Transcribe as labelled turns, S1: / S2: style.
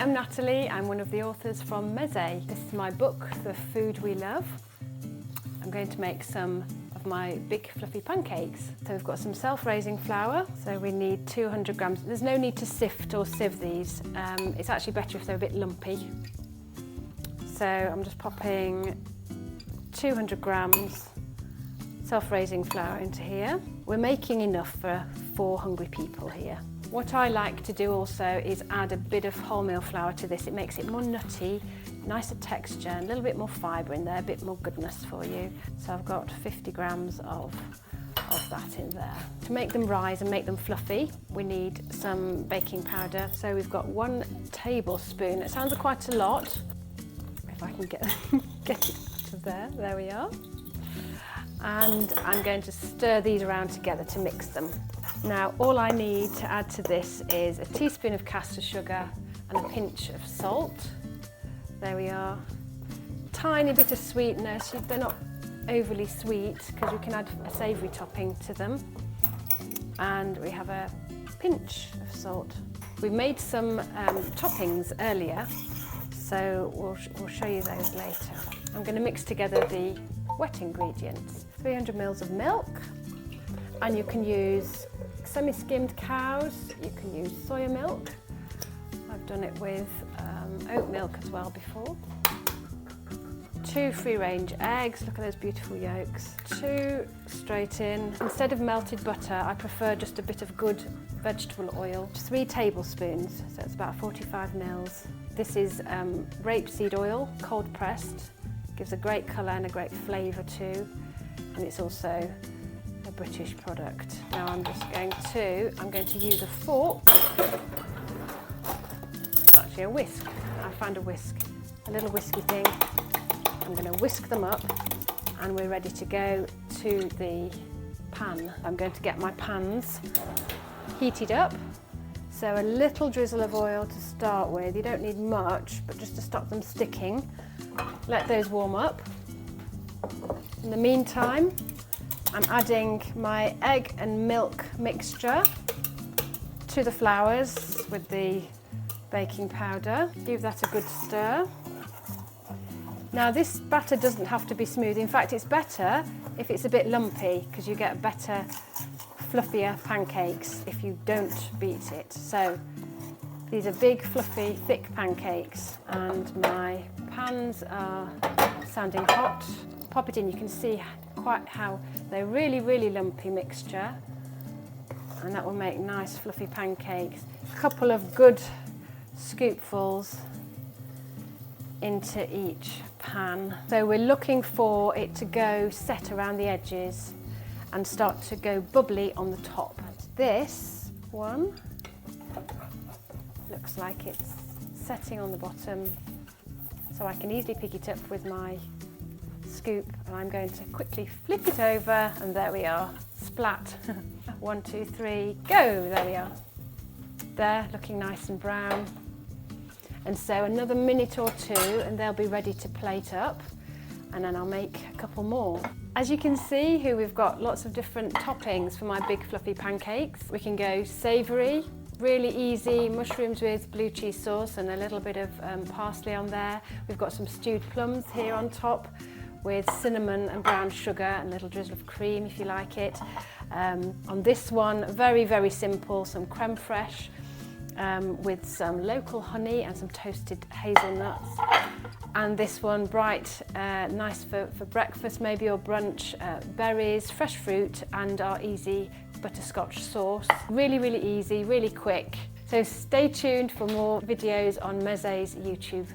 S1: I'm Natalie. I'm one of the authors from Meze. This is my book, The Food We Love. I'm going to make some of my big fluffy pancakes. So we've got some self-raising flour. So we need 200 grams. There's no need to sift or sieve these. It's actually better if they're a bit lumpy. So I'm just popping 200 grams self-raising flour into here. We're making enough for 4 hungry people here. What I like to do also is add a bit of wholemeal flour to this. It makes it more nutty, nicer texture, and a little bit more fibre in there, a bit more goodness for you. So I've got 50 grams of that in there. To make them rise and make them fluffy, we need some baking powder. So we've got 1 tablespoon. It sounds quite a lot. If I can get it out of there. There we are. And I'm going to stir these around together to mix them. Now all I need to add to this is a teaspoon of caster sugar and a pinch of salt. There we are. Tiny bit of sweetness. They're not overly sweet because you can add a savoury topping to them. And we have a pinch of salt. We made some toppings earlier, so we'll show you those later. I'm going to mix together the wet ingredients. 300 ml of milk, and you can use semi-skimmed cows, you can use soya milk. I've done it with oat milk as well before. 2 free-range eggs, look at those beautiful yolks. 2 straight in. Instead of melted butter, I prefer just a bit of good vegetable oil. 3 tablespoons, so it's about 45 ml. This is rapeseed oil, cold pressed. Gives a great colour and a great flavour too, and it's also a British product. Now I'm going to use a fork, actually a whisk. I found a whisk, a little whisky thing. I'm going to whisk them up and we're ready to go to the pan. I'm going to get my pans heated up. So a little drizzle of oil to start with. You don't need much, but just to stop them sticking. Let those warm up. In the meantime, I'm adding my egg and milk mixture to the flours with the baking powder. Give that a good stir. Now this batter doesn't have to be smooth. In fact, it's better if it's a bit lumpy because you get better, fluffier pancakes if you don't beat it. So these are big, fluffy, thick pancakes, and my pans are sounding hot. Pop it in, you can see quite how they're really, really lumpy mixture, and that will make nice, fluffy pancakes. A couple of good scoopfuls into each pan. So we're looking for it to go set around the edges and start to go bubbly on the top. This one looks like it's setting on the bottom, so I can easily pick it up with my scoop, and I'm going to quickly flip it over, and there we are, splat. 1, 2, 3, go, there we are. There, looking nice and brown. And so another minute or 2 and they'll be ready to plate up, and then I'll make a couple more. As you can see here, we've got lots of different toppings for my big fluffy pancakes. We can go savoury, really easy, mushrooms with blue cheese sauce and a little bit of parsley on there. We've got some stewed plums here on top with cinnamon and brown sugar and a little drizzle of cream if you like it. On this one, very, very simple, some creme fraiche with some local honey and some toasted hazelnuts. And this one, bright, nice for breakfast maybe or brunch, berries, fresh fruit and our easy butterscotch sauce. Really, really easy, really quick. So stay tuned for more videos on Meze's YouTube.